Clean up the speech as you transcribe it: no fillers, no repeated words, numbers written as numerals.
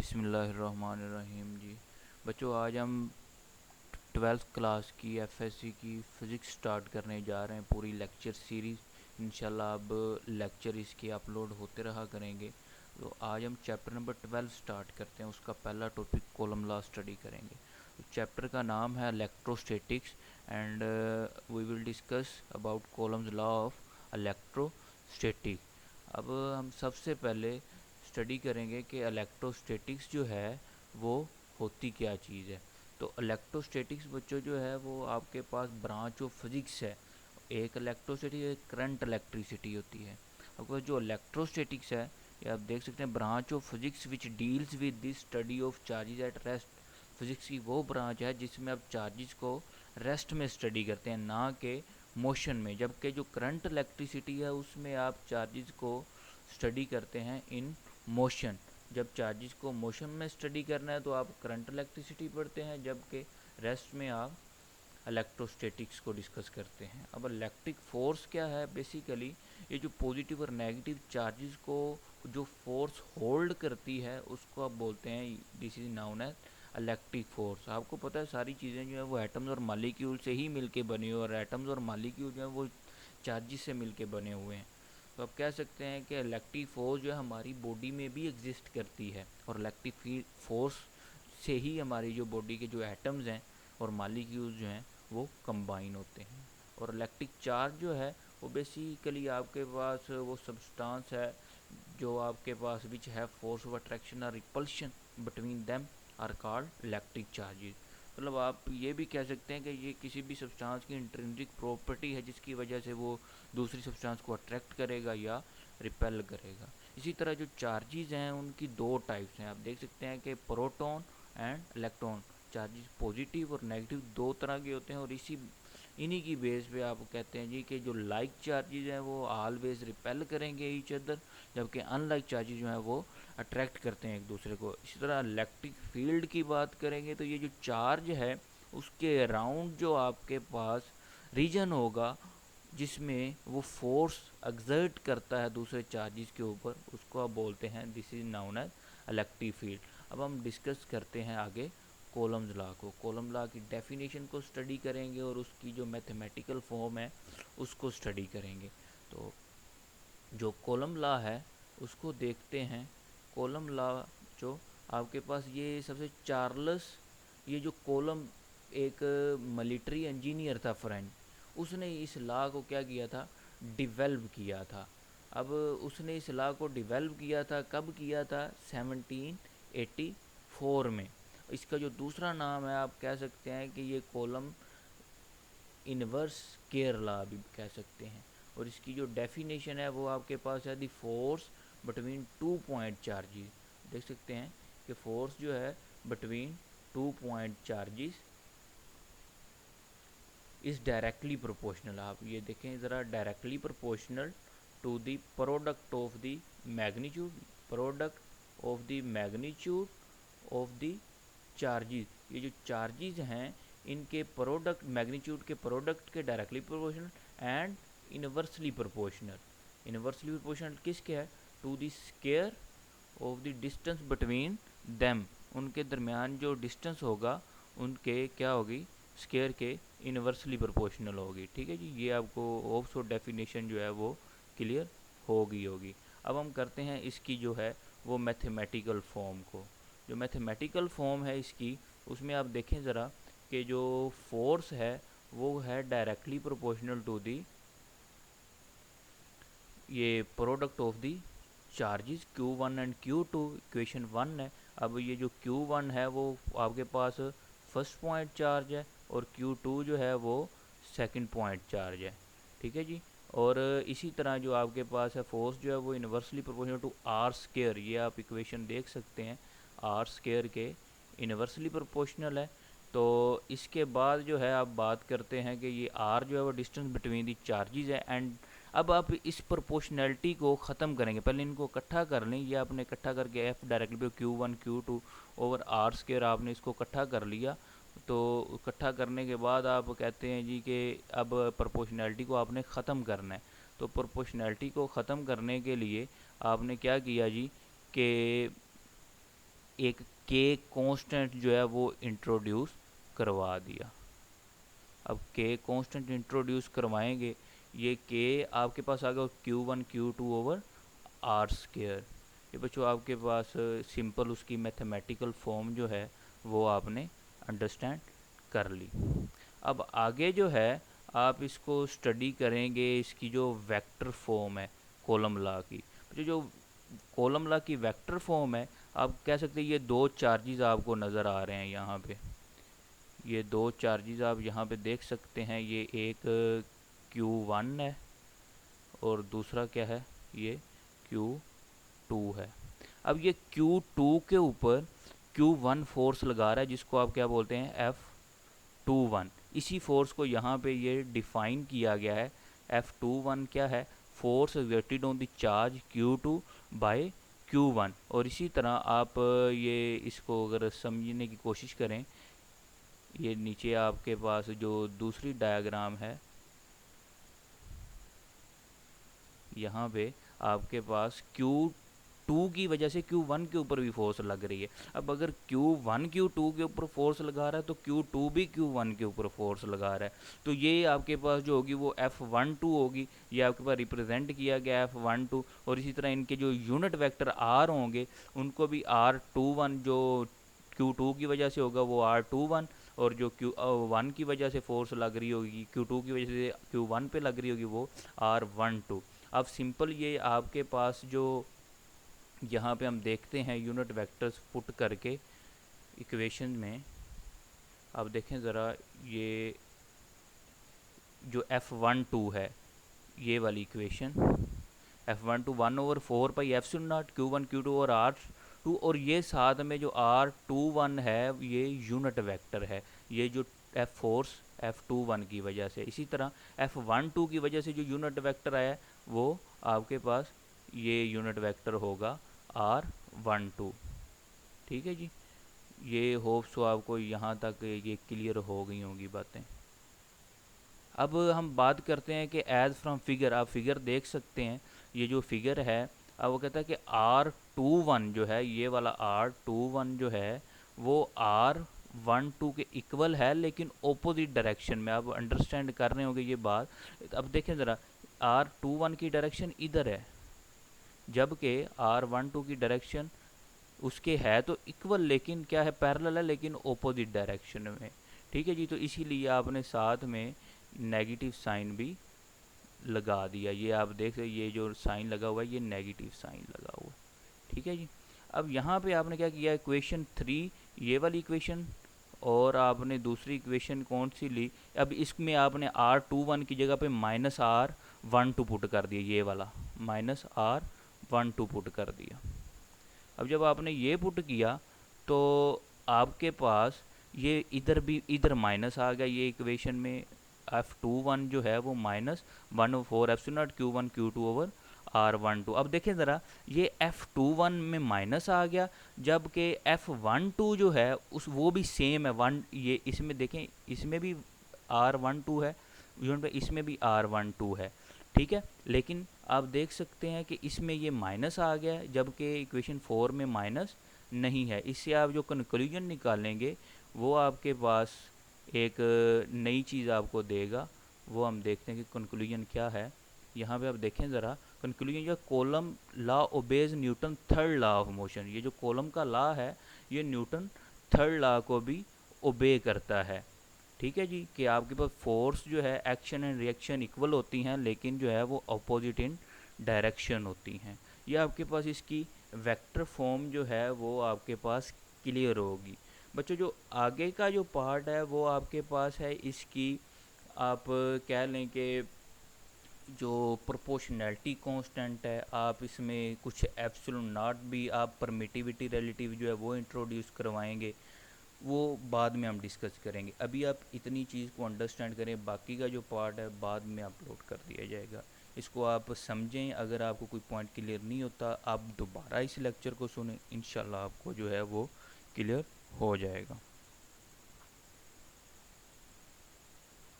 बिस्मिल्लाहिर्रहमानिर्रहीम जी। बच्चों, आज हम 12th क्लास की एफएससी की फ़िज़िक्स स्टार्ट करने जा रहे हैं, पूरी लेक्चर सीरीज़। इंशाल्लाह अब लेक्चर इसके अपलोड होते रहा करेंगे। तो आज हम चैप्टर नंबर 12 स्टार्ट करते हैं। उसका पहला टॉपिक कॉलम लॉ स्टडी करेंगे। तो चैप्टर का नाम है electrostatics and we will discuss about Coulomb's law of electrostatic. अब हम सबसे पहले स्टडी करेंगे कि इलेक्ट्रोस्टैटिक्स जो है वो होती क्या चीज़ है। तो इलेक्ट्रोस्टैटिक्स बच्चों जो है वो आपके पास ब्रांच ऑफ फिजिक्स है। एक इलेक्ट्रोसिटी, एक करंट इलेक्ट्रिसिटी होती है। आपको जो इलेक्ट्रोस्टैटिक्स है, ये आप देख सकते हैं, branch of physics which deals with this study of charges at rest. Physics की वो ब्रांच है जिसमें आप चार्जेस को रेस्ट में स्टडी करते हैं, ना कि मोशन में। जबकि जो करंट इलेक्ट्रिसिटी है उसमें आप चार्जेस को स्टडी करते हैं इन मोशन। जब चार्जेस को मोशन में स्टडी करना है तो आप करंट इलेक्ट्रिसिटी पढ़ते हैं, जबकि रेस्ट में आप इलेक्ट्रोस्टैटिक्स को डिस्कस करते हैं। अब इलेक्ट्रिक फोर्स क्या है? बेसिकली ये जो पॉजिटिव और नेगेटिव चार्जेस को जो फोर्स होल्ड करती है उसको आप बोलते हैं, this is known as electric force. आपको पता है सारी चीज़ें जो है वो एटम्स और मालिक्यूल से ही मिलके बनी हुई, और एटम्स और मालिक्यूल जो है वो चार्जेस से मिलके बने हुए हैं। तो आप कह सकते हैं कि इलेक्ट्रिक फोर्स जो है हमारी बॉडी में भी एग्जिस्ट करती है, और इलेक्ट्रिक फोर्स से ही हमारी जो बॉडी के जो एटम्स हैं और मालिक्यूल्स जो हैं वो कंबाइन होते हैं। और इलेक्ट्रिक चार्ज जो है वो बेसिकली आपके पास वो सब्सटेंस है जो आपके पास विच है फोर्स ऑफ अट्रैक्शन और repulsion between them are called electric charges. मतलब आप ये भी कह सकते हैं कि ये किसी भी सब्सटेंस की इंट्रिंसिक प्रॉपर्टी है जिसकी वजह से वो दूसरी सब्सटेंस को अट्रैक्ट करेगा या रिपेल करेगा। इसी तरह जो चार्जेस हैं उनकी दो टाइप्स हैं। आप देख सकते हैं कि proton and electron charges, positive और नेगेटिव, दो तरह के होते हैं। और इन्हीं की बेस पे आप कहते हैं जी कि जो लाइक चार्जेस हैं वो ऑलवेज रिपेल करेंगे ईच अदर, जबकि अनलाइक चार्जेस जो हैं वो अट्रैक्ट करते हैं एक दूसरे को। इसी तरह इलेक्ट्रिक फील्ड की बात करेंगे तो ये जो चार्ज है उसके अराउंड जो आपके पास रीजन होगा जिसमें वो फोर्स एक्सर्ट करता है दूसरे चार्जेस के ऊपर, उसको आप बोलते हैं this is known as electric field. अब हम डिस्कस करते हैं आगे कॉलम्स लॉ को। कॉलम लॉ की डेफिनेशन को स्टडी करेंगे और उसकी जो मैथमेटिकल फॉर्म है उसको स्टडी करेंगे। तो जो कॉलम लॉ है उसको देखते हैं। कॉलम लॉ जो आपके पास ये सबसे चार्ल्स, ये जो कॉलम एक मिलिट्री इंजीनियर था फ्रेंच, उसने इस लॉ को क्या किया था? डिवेल्व किया था। अब उसने इस लॉ को डिवेल्व किया था, कब किया था? 1784 में। इसका जो दूसरा नाम है आप कह सकते हैं कि ये कॉलम इनवर्स केयर लॉ भी कह सकते हैं। और इसकी जो डेफिनेशन है वो आपके पास है the force between 2 point charges. देख सकते हैं कि फोर्स जो है between 2 point charges is directly proportional. आप ये देखें ज़रा, directly proportional to the product of the magnitude, product of the magnitude of the charges. ये जो चार्जेस हैं इनके प्रोडक्ट, मैग्नीट्यूड के प्रोडक्ट के directly proportional and inversely proportional. Inversely proportional किसके है? To the square of the distance between them. उनके दरमियान जो डिस्टेंस होगा उनके क्या होगी? स्क्वायर के इनवर्सली प्रोपोर्शनल होगी। ठीक है जी, ये आपको ऑफ डेफिनेशन जो है वो क्लियर होगी। अब हम करते हैं इसकी जो है वो मैथमेटिकल फॉर्म को। जो मैथमेटिकल फॉर्म है इसकी, उसमें आप देखें ज़रा कि जो फोर्स है वो है डायरेक्टली प्रोपोर्शनल टू दी ये product of the charges Q1 and Q2, equation 1 है। अब ये जो Q1 है वो आपके पास फर्स्ट पॉइंट चार्ज है, और Q2 जो है वो सेकंड पॉइंट चार्ज है। ठीक है जी। और इसी तरह जो आपके पास है फोर्स जो है वो inversely proportional to r square, ये आप इक्वेशन देख सकते हैं, आर स्क्वायर के इन्वर्सली प्रोपोर्शनल है। तो इसके बाद जो है आप बात करते हैं कि ये आर जो है वो डिस्टेंस बिटवीन दी चार्जेस है। एंड अब आप इस प्रोपोर्शनैलिटी को ख़त्म करेंगे, पहले इनको इकट्ठा कर लें। ये आपने इकट्ठा करके F directly pay Q1 Q2 over are square आपने इसको इकट्ठा कर लिया। तो इकट्ठा करने के बाद आप कहते हैं जी कि अब प्रोपोर्शनैलिटी को आपने ख़त्म करना है। तो प्रोपोर्शनैलिटी को ख़त्म करने के लिए आपने क्या किया जी कि एक के कांस्टेंट जो है वो इंट्रोड्यूस करवा दिया। अब के कांस्टेंट इंट्रोड्यूस करवाएंगे, ये के आपके पास आ गया Q1 Q2 over are square. ये बच्चों आपके पास सिंपल उसकी मैथमेटिकल फॉर्म जो है वो आपने अंडरस्टैंड कर ली। अब आगे जो है आप इसको स्टडी करेंगे, इसकी जो वेक्टर फॉर्म है कॉलम लॉ की। जो कॉलम लॉ की वेक्टर फॉर्म है, आप कह सकते हैं ये दो चार्जेस आपको नज़र आ रहे हैं यहाँ पे। ये दो चार्जेस आप यहाँ पे देख सकते हैं, ये एक Q1 है और दूसरा क्या है, ये Q2 है। अब ये Q2 के ऊपर Q1 फोर्स लगा रहा है, जिसको आप क्या बोलते हैं, F21। इसी फोर्स को यहाँ पे ये डिफाइन किया गया है। F21 क्या है, force exerted on the charge Q2 by Q1। और इसी तरह आप ये इसको अगर समझने की कोशिश करें, ये नीचे आपके पास जो दूसरी डायग्राम है, यहाँ पे आपके पास Q2 की वजह से Q1 के ऊपर भी फोर्स लग रही है। अब अगर Q1 Q2 के ऊपर फोर्स लगा रहा है तो Q2 भी Q1 के ऊपर फोर्स लगा रहा है। तो ये आपके पास जो होगी वो F12 होगी, ये आपके पास रिप्रेजेंट किया गया F12। और इसी तरह इनके जो यूनिट वेक्टर R होंगे उनको भी R21, जो Q2 की वजह से होगा वो R21, और जो Q1 की वजह से फोर्स लग रही होगी, Q2 की वजह से Q1 पे लग रही होगी, वो R12। अब सिंपल ये आपके पास जो यहाँ पे हम देखते हैं यूनिट वेक्टर्स पुट करके इक्वेशन में, अब देखें ज़रा, ये जो F12 है, ये वाली इक्वेशन F12 1/4πε0 Q1 Q2 और R2, और ये साथ में जो R21 है ये यूनिट वेक्टर है, ये जो फोर्स F21 की वजह से। इसी तरह F12 की वजह से जो यूनिट वेक्टर आया है वो आपके पास ये यूनिट वेक्टर होगा R12। ठीक है जी, ये होप्स तो आपको यहाँ तक ये क्लियर हो गई होंगी बातें। अब हम बात करते हैं कि एज फ्रॉम फिगर, आप फिगर देख सकते हैं, ये जो फिगर है, अब वो कहता है कि R21 जो है, ये वाला R21 जो है वो R12 के इक्वल है, लेकिन ओपोजिट डायरेक्शन में। आप अंडरस्टैंड कर रहे होंगे ये बात। अब देखें ज़रा, R21 की डायरेक्शन इधर है, जबकि R12 की डायरेक्शन उसके है तो इक्वल, लेकिन क्या है, पैरेलल है, लेकिन ओपोजिट डायरेक्शन में। ठीक है जी, तो इसीलिए आपने साथ में नेगेटिव साइन भी लगा दिया। ये आप देख रहे, ये जो साइन लगा हुआ है ये नेगेटिव साइन लगा हुआ है। ठीक है जी, अब यहाँ पे आपने क्या किया, इक्वेशन 3 ये वाली इक्वेशन, और आपने दूसरी इक्वेशन कौन सी ली, अब इसमें आपने R21 की जगह पे -R12 पुट कर दिया, ये वाला -R12 पुट कर दिया। अब जब आपने ये पुट किया तो आपके पास ये इधर भी, इधर माइनस आ गया, ये इक्वेशन में F21 जो है वो -1/4 Q1 Q2 ओवर R12। अब देखें ज़रा, ये F21 में माइनस आ गया, जबकि F12 जो है उस वो भी सेम है वन, ये इसमें देखें, इसमें भी R12 है यूनिट पे, इसमें भी R12 है। ठीक है, लेकिन आप देख सकते हैं कि इसमें ये माइनस आ गया है, जबकि इक्वेशन 4 में माइनस नहीं है। इससे आप जो कंक्लूजन निकालेंगे वो आपके पास एक नई चीज़ आपको देगा। वो हम देखते हैं कि कंक्लूजन क्या है। यहाँ पे आप देखें ज़रा, कंक्लूजन जो column law obeys Newton third law of motion. ये जो कॉलम का लॉ है ये न्यूटन थर्ड लॉ को भी ओबे करता है। ठीक है जी, कि आपके पास फोर्स जो है, एक्शन एंड रिएक्शन इक्वल होती हैं, लेकिन जो है वो अपोजिट इन डायरेक्शन होती हैं। ये आपके पास इसकी वेक्टर फॉर्म जो है वो आपके पास क्लियर होगी। बच्चों जो आगे का जो पार्ट है वो आपके पास है इसकी, आप कह लें कि जो प्रोपोर्शनैलिटी कांस्टेंट है, आप इसमें कुछ एप्सिलॉन नॉट भी, आप परमिटिविटी रिलेटिव जो है वो इंट्रोड्यूस करवाएंगे, वो बाद में हम डिस्कस करेंगे। अभी आप इतनी चीज़ को अंडरस्टैंड करें, बाकी का जो पार्ट है बाद में अपलोड कर दिया जाएगा। इसको आप समझें, अगर आपको कोई पॉइंट क्लियर नहीं होता आप दोबारा इस लेक्चर को सुनें, इंशाल्लाह आपको जो है वो क्लियर हो जाएगा।